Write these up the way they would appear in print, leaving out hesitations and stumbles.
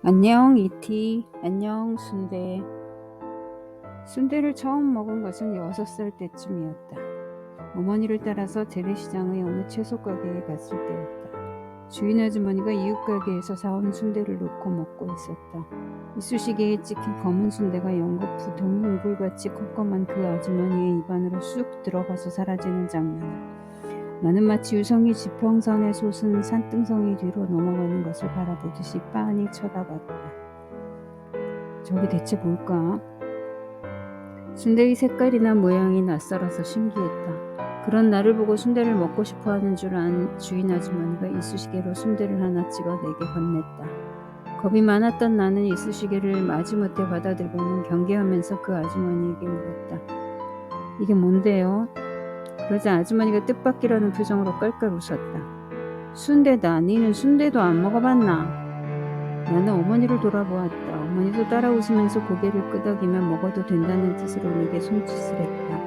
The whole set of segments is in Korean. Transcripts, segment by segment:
안녕 이티. 안녕 순대. 순대를 처음 먹은 것은 6살 때쯤이었다. 어머니를 따라서 재래시장의 어느 채소가게에 갔을 때였다. 주인 아주머니가 이웃 가게에서 사온 순대를 놓고 먹고 있었다. 이쑤시개에 찍힌 검은 순대가 연거푸 동굴같이 컴컴한 그 아주머니의 입안으로 쑥 들어가서 사라지는 장면을 나는 마치 유성이 지평선에 솟은 산등성이 뒤로 넘어가는 것을 바라보듯이 빤히 쳐다봤다. 저게 대체 뭘까? 순대의 색깔이나 모양이 낯설어서 신기했다. 그런 나를 보고 순대를 먹고 싶어하는 줄 안 주인 아주머니가 이쑤시개로 순대를 하나 찍어 내게 건넸다. 겁이 많았던 나는 이쑤시개를 마지못해 받아들고는 경계하면서 그 아주머니에게 물었다. 이게 뭔데요? 그러자 아주머니가 뜻밖이라는 표정으로 깔깔 웃었다. 순대다. 니는 순대도 안 먹어봤나? 나는 어머니를 돌아보았다. 어머니도 따라 웃으면서 고개를 끄덕이며 먹어도 된다는 뜻으로 내게 손짓을 했다.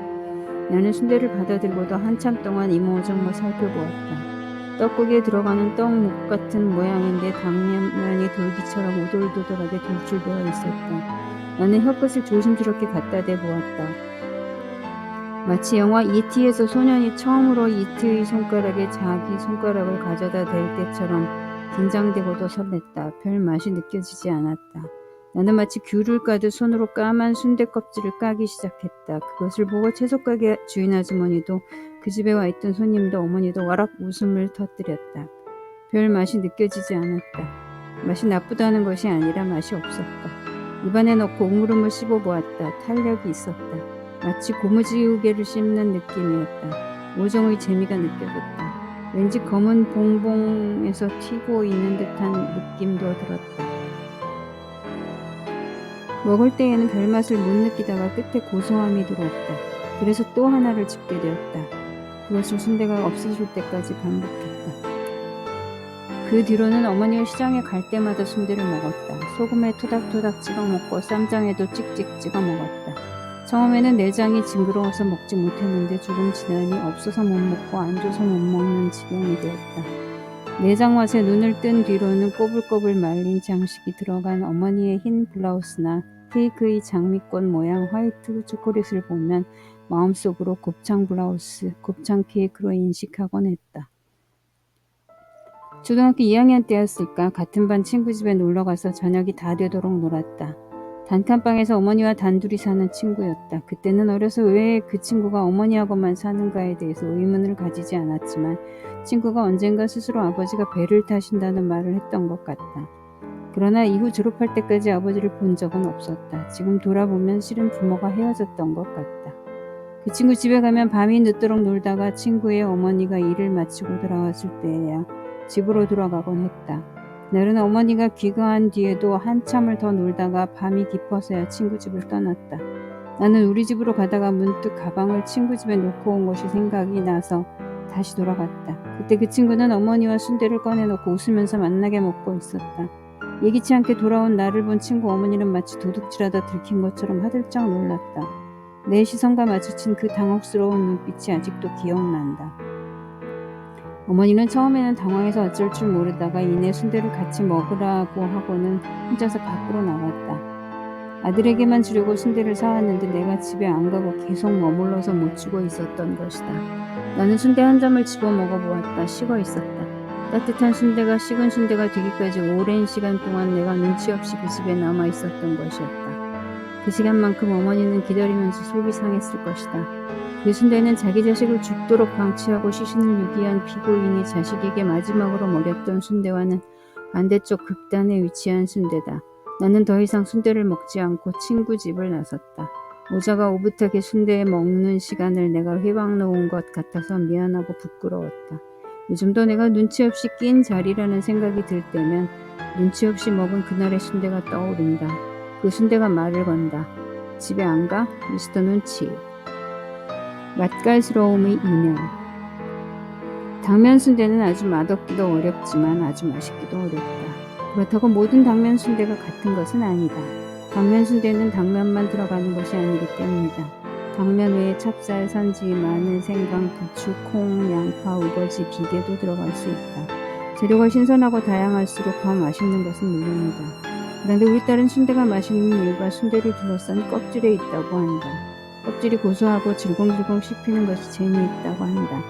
나는 순대를 받아들고도 한참 동안 이모저모 살펴보았다. 떡국에 들어가는 떡묵 같은 모양인데 당면이 돌기처럼 오돌도돌하게 돌출되어 있었다. 나는 혀끝을 조심스럽게 갖다 대보았다. 마치 영화 E.T.에서 소년이 처음으로 이트의 손가락에 자기 손가락을 가져다 댈 때처럼 긴장되고도 설렜다. 별 맛이 느껴지지 않았다. 나는 마치 귤을 까듯 손으로 까만 순대 껍질을 까기 시작했다. 그것을 보고 채소가게 주인 아주머니도 그 집에 와 있던 손님도 어머니도 와락 웃음을 터뜨렸다. 별 맛이 느껴지지 않았다. 맛이 나쁘다는 것이 아니라 맛이 없었다. 입안에 넣고 우물우물 씹어보았다. 탄력이 있었다. 마치 고무지우개를 씹는 느낌이었다. 오정의 재미가 느껴졌다. 왠지 검은 봉봉에서 튀고 있는 듯한 느낌도 들었다. 먹을 때에는 별맛을 못 느끼다가 끝에 고소함이 들어왔다. 그래서 또 하나를 집게 되었다. 그것을 순대가 없어질 때까지 반복했다. 그 뒤로는 어머니와 시장에 갈 때마다 순대를 먹었다. 소금에 토닥토닥 찍어 먹고 쌈장에도 찍찍 찍어 먹었다. 처음에는 내장이 징그러워서 먹지 못했는데 조금 지나니 없어서 못 먹고 안 줘서 못 먹는 지경이 되었다. 내장 맛에 눈을 뜬 뒤로는 꼬불꼬불 말린 장식이 들어간 어머니의 흰 블라우스나 케이크의 장미꽃 모양 화이트 초콜릿을 보면 마음속으로 곱창 블라우스, 곱창 케이크로 인식하곤 했다. 초등학교 2학년 때였을까 같은 반 친구 집에 놀러가서 저녁이 다 되도록 놀았다. 단칸방에서 어머니와 단둘이 사는 친구였다. 그때는 어려서 왜 그 친구가 어머니하고만 사는가에 대해서 의문을 가지지 않았지만 친구가 언젠가 스스로 아버지가 배를 타신다는 말을 했던 것 같다. 그러나 이후 졸업할 때까지 아버지를 본 적은 없었다. 지금 돌아보면 실은 부모가 헤어졌던 것 같다. 그 친구 집에 가면 밤이 늦도록 놀다가 친구의 어머니가 일을 마치고 돌아왔을 때야 집으로 돌아가곤 했다. 그날은 어머니가 귀가한 뒤에도 한참을 더 놀다가 밤이 깊어서야 친구 집을 떠났다. 나는 우리 집으로 가다가 문득 가방을 친구 집에 놓고 온 것이 생각이 나서 다시 돌아갔다. 그때 그 친구는 어머니와 순대를 꺼내놓고 웃으면서 만나게 먹고 있었다. 예기치 않게 돌아온 나를 본 친구 어머니는 마치 도둑질하다 들킨 것처럼 화들짝 놀랐다. 내 시선과 마주친 그 당혹스러운 눈빛이 아직도 기억난다. 어머니는 처음에는 당황해서 어쩔 줄 모르다가 이내 순대를 같이 먹으라고 하고는 혼자서 밖으로 나갔다. 아들에게만 주려고 순대를 사왔는데 내가 집에 안 가고 계속 머물러서 못 주고 있었던 것이다. 나는 순대 한 점을 집어 먹어보았다. 식어 있었다. 따뜻한 순대가 식은 순대가 되기까지 오랜 시간 동안 내가 눈치 없이 그 집에 남아 있었던 것이었다. 그 시간만큼 어머니는 기다리면서 속이 상했을 것이다. 그 순대는 자기 자식을 죽도록 방치하고 시신을 유기한 피고인이 자식에게 마지막으로 먹였던 순대와는 반대쪽 극단에 위치한 순대다. 나는 더 이상 순대를 먹지 않고 친구 집을 나섰다. 모자가 오붓하게 순대에 먹는 시간을 내가 회방 놓은 것 같아서 미안하고 부끄러웠다. 요즘도 내가 눈치 없이 낀 자리라는 생각이 들 때면 눈치 없이 먹은 그날의 순대가 떠오른다. 그 순대가 말을 건다. 집에 안 가? 미스터 눈치. 맛깔스러움의 인연. 당면 순대는 아주 맛없기도 어렵지만 아주 맛있기도 어렵다. 그렇다고 모든 당면 순대가 같은 것은 아니다. 당면 순대는 당면만 들어가는 것이 아니기 때문이다. 당면 외에 찹쌀, 선지, 마늘, 생강, 부추, 콩, 양파, 우거지, 비계도 들어갈 수 있다. 재료가 신선하고 다양할수록 더 맛있는 것은 물론이다. 그런데 우리 딸은 순대가 맛있는 이유가 순대를 둘러싼 껍질에 있다고 한다. 껍질이 고소하고 질겅질겅 씹히는 것이 재미있다고 한다.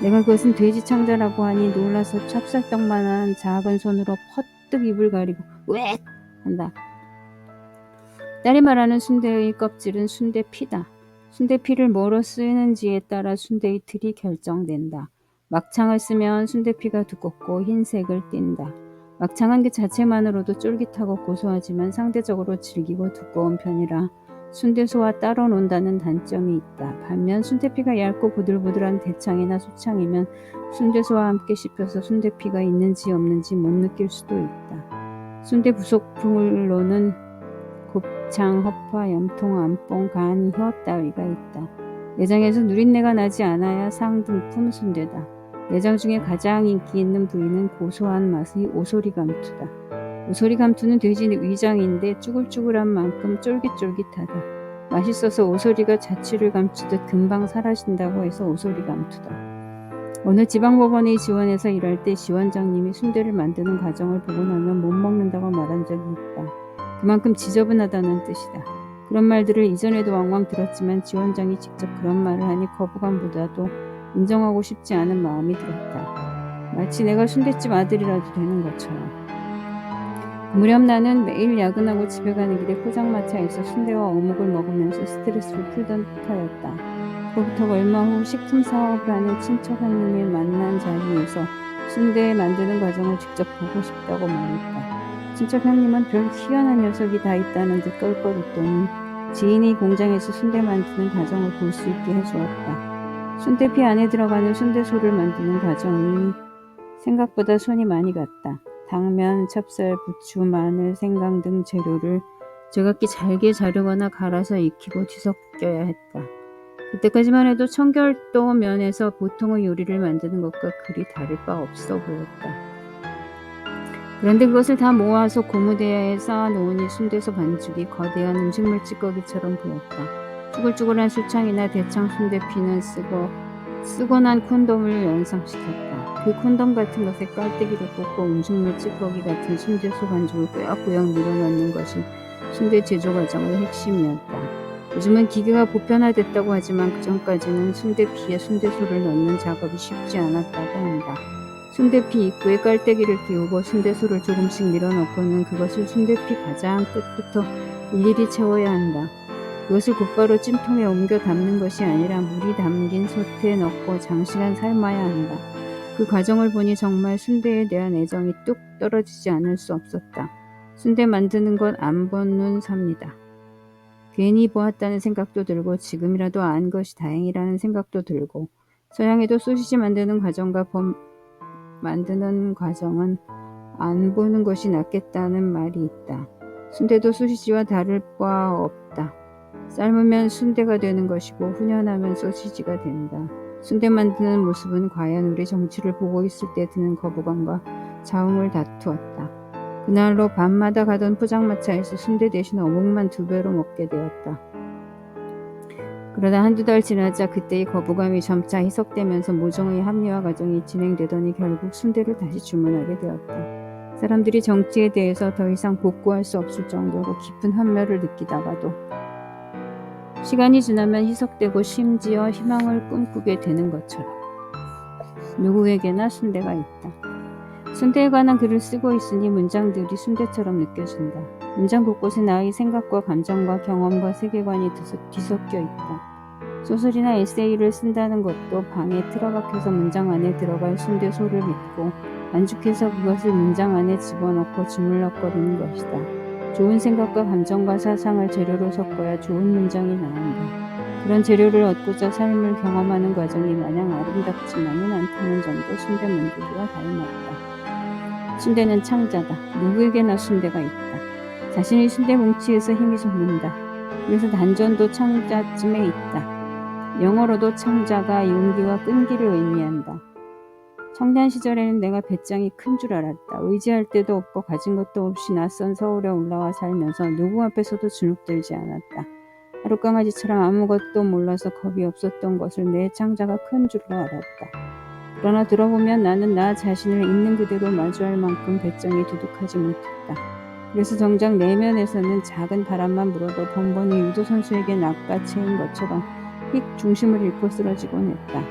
내가 그것은 돼지 창자라고 하니 놀라서 찹쌀떡만한 작은 손으로 퍼뜩 입을 가리고 으액 한다. 딸이 말하는 순대의 껍질은 순대피다. 순대피를 뭐로 쓰는지에 따라 순대의 틀이 결정된다. 막창을 쓰면 순대피가 두껍고 흰색을 띈다. 막창은 그 자체만으로도 쫄깃하고 고소하지만 상대적으로 질기고 두꺼운 편이라 순대소와 따로 논다는 단점이 있다. 반면 순대피가 얇고 부들부들한 대창이나 소창이면 순대소와 함께 씹혀서 순대피가 있는지 없는지 못 느낄 수도 있다. 순대 부속품으로는 곱창, 허파, 염통, 암뽕, 간, 혀 따위가 있다. 내장에서 누린내가 나지 않아야 상등품 순대다. 내장 중에 가장 인기 있는 부위는 고소한 맛의 오소리감투다. 오소리감투는 돼지 위장인데 쭈글쭈글한 만큼 쫄깃쫄깃하다. 맛있어서 오소리가 자취를 감추듯 금방 사라진다고 해서 오소리감투다. 어느 지방법원의 지원에서 일할 때 지원장님이 순대를 만드는 과정을 보고 나면 못 먹는다고 말한 적이 있다. 그만큼 지저분하다는 뜻이다. 그런 말들을 이전에도 왕왕 들었지만 지원장이 직접 그런 말을 하니 거부감보다도 인정하고 싶지 않은 마음이 들었다. 마치 내가 순댓집 아들이라도 되는 것처럼. 그 무렵 나는 매일 야근하고 집에 가는 길에 포장마차에서 순대와 어묵을 먹으면서 스트레스를 풀던 터였다. 그로부터 얼마 후 식품 사업을 하는 친척 형님을 만난 자리에서 순대 만드는 과정을 직접 보고 싶다고 말했다. 친척 형님은 별 희한한 녀석이 다 있다는 듯 껄껄웃더니 지인이 공장에서 순대 만드는 과정을 볼 수 있게 해주었다. 순대피 안에 들어가는 순대소를 만드는 과정이 생각보다 손이 많이 갔다. 당면, 찹쌀, 부추, 마늘, 생강 등 재료를 제각기 잘게 자르거나 갈아서 익히고 뒤섞여야 했다. 그때까지만 해도 청결도 면에서 보통의 요리를 만드는 것과 그리 다를 바 없어 보였다. 그런데 그것을 다 모아서 고무대야에 쌓아놓으니 순대소 반죽이 거대한 음식물 찌꺼기처럼 보였다. 쭈글쭈글한 수창이나 대창 순대피는 쓰고 난 콘돔을 연상시켰다. 그 콘돔 같은 것에 깔때기를 꽂고 음식물 찌꺼기 같은 순대소 반죽을 꾸역꾸역 밀어넣는 것이 순대 제조 과정의 핵심이었다. 요즘은 기계가 보편화됐다고 하지만 그전까지는 순대피에 순대소를 넣는 작업이 쉽지 않았다고 한다. 순대피 입구에 깔때기를 끼우고 순대소를 조금씩 밀어넣고는 그것을 순대피 가장 끝부터 일일이 채워야 한다. 그것을 곧바로 찜통에 옮겨 담는 것이 아니라 물이 담긴 솥에 넣고 장시간 삶아야 한다. 그 과정을 보니 정말 순대에 대한 애정이 뚝 떨어지지 않을 수 없었다. 순대 만드는 것 안 본 눈 삽니다. 괜히 보았다는 생각도 들고 지금이라도 안 것이 다행이라는 생각도 들고 서양에도 소시지 만드는 과정은 안 보는 것이 낫겠다는 말이 있다. 순대도 소시지와 다를 바 없다. 삶으면 순대가 되는 것이고 훈연하면 소시지가 된다. 순대 만드는 모습은 과연 우리 정치를 보고 있을 때 드는 거부감과 자웅을 다투었다. 그날로 밤마다 가던 포장마차에서 순대 대신 어묵만 2배로 먹게 되었다. 그러다 한두 달 지나자 그때의 거부감이 점차 희석되면서 모종의 합리화 과정이 진행되더니 결국 순대를 다시 주문하게 되었다. 사람들이 정치에 대해서 더 이상 복구할 수 없을 정도로 깊은 환멸을 느끼다가도 시간이 지나면 희석되고 심지어 희망을 꿈꾸게 되는 것처럼 누구에게나 순대가 있다. 순대에 관한 글을 쓰고 있으니 문장들이 순대처럼 느껴진다. 문장 곳곳에 나의 생각과 감정과 경험과 세계관이 뒤섞여 있다. 소설이나 에세이를 쓴다는 것도 방에 틀어박혀서 문장 안에 들어갈 순대소를 믿고 만족해서 그것을 문장 안에 집어넣고 주물럭거리는 것이다. 좋은 생각과 감정과 사상을 재료로 섞어야 좋은 문장이 나온다. 그런 재료를 얻고자 삶을 경험하는 과정이 마냥 아름답지만은 않다는 점도 순대 만들기와 닮았다. 순대는 창자다. 누구에게나 순대가 있다. 자신의 순대 뭉치에서 힘이 솟는다. 그래서 단전도 창자쯤에 있다. 영어로도 창자가 용기와 끈기를 의미한다. 청년 시절에는 내가 배짱이 큰 줄 알았다. 의지할 데도 없고 가진 것도 없이 낯선 서울에 올라와 살면서 누구 앞에서도 주눅들지 않았다. 하룻강아지처럼 아무것도 몰라서 겁이 없었던 것을 내 창자가 큰 줄로 알았다. 그러나 들어보면 나는 나 자신을 있는 그대로 마주할 만큼 배짱이 두둑하지 못했다. 그래서 정작 내면에서는 작은 바람만 불어도 번번이 유도 선수에게 낚아채인 것처럼 휙 중심을 잃고 쓰러지곤 했다.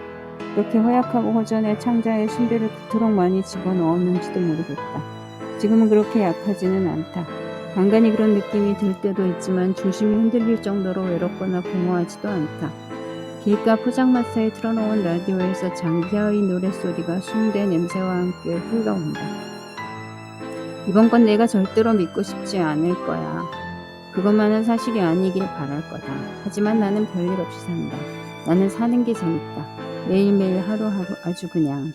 그렇게 허약하고 허전해 창자에 순대를 그토록 많이 집어넣었는지도 모르겠다. 지금은 그렇게 약하지는 않다. 간간히 그런 느낌이 들 때도 있지만 중심이 흔들릴 정도로 외롭거나 공허하지도 않다. 길가 포장마차에 틀어놓은 라디오에서 장기하의 노랫소리가 순대 냄새와 함께 흘러온다. 이번 건 내가 절대로 믿고 싶지 않을 거야. 그것만은 사실이 아니길 바랄 거다. 하지만 나는 별일 없이 산다. 나는 사는 게 재밌다. 매일매일 하루하루 아주 그냥.